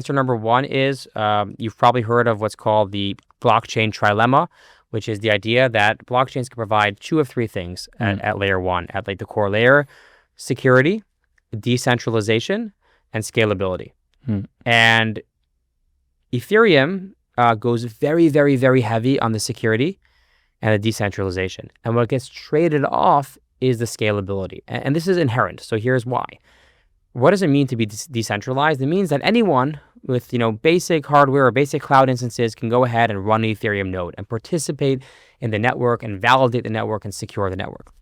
Answer number one is you've probably heard of what's called the blockchain trilemma, which is the idea that blockchains can provide two of three things at layer one, at like the core layer: security, decentralization, and scalability. And Ethereum goes very, very, very heavy on the security and the decentralization. And what gets traded off is the scalability. And this is inherent. So here's why. What does it mean to be decentralized? It means that anyone with, basic hardware or basic cloud instances can go ahead and run an Ethereum node and participate in the network and validate the network and secure the network.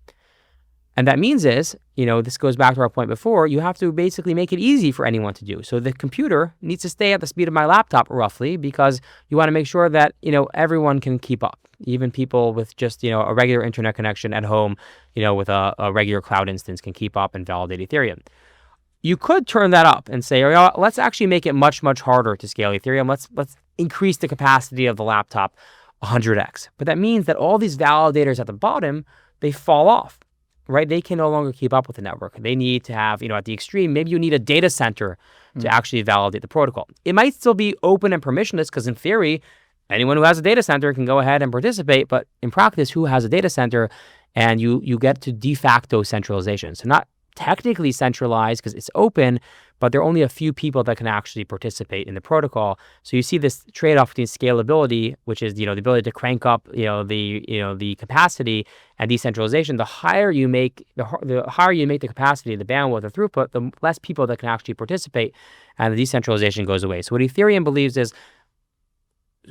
And that means is, this goes back to our point before, you have to basically make it easy for anyone to do. So the computer needs to stay at the speed of my laptop roughly, because you want to make sure that, everyone can keep up. Even people with just, a regular internet connection at home, with a regular cloud instance can keep up and validate Ethereum. You could turn that up and say, let's actually make it much, much harder to scale Ethereum. Let's increase the capacity of the laptop 100x. But that means that all these validators at the bottom, they fall off, right? They can no longer keep up with the network. They need to have, at the extreme, maybe you need a data center to actually validate the protocol. It might still be open and permissionless because in theory, anyone who has a data center can go ahead and participate. But in practice, who has a data center? And you get to de facto centralization. So not technically centralized because it's open, but there are only a few people that can actually participate in the protocol. So you see this trade-off between scalability, which is the ability to crank up the capacity, and decentralization. The higher you make the higher you make the capacity, the bandwidth, the throughput, the less people that can actually participate, and the decentralization goes away. So what Ethereum believes is,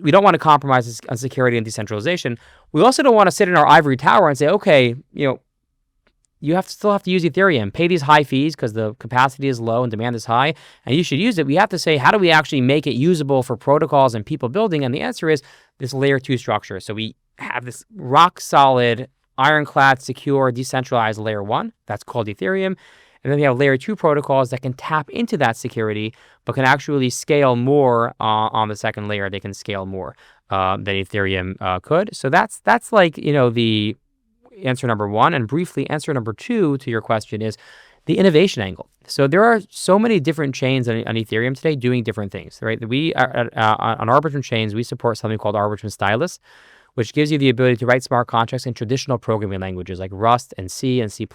we don't want to compromise on security and decentralization. We also don't want to sit in our ivory tower and say, okay, you still have to use Ethereum, pay these high fees because the capacity is low and demand is high, and you should use it. We have to say, how do we actually make it usable for protocols and people building? And the answer is this layer 2 structure. So we have this rock solid, ironclad, secure, decentralized layer 1. That's called Ethereum. And then we have layer 2 protocols that can tap into that security, but can actually scale more on the second layer. They can scale more than Ethereum could. So that's like, the answer number one. And briefly, answer number two to your question is the innovation angle. So there are so many different chains on Ethereum today doing different things, right? We are, on Arbitrum chains, we support something called Arbitrum Stylus, which gives you the ability to write smart contracts in traditional programming languages like Rust and C and C++.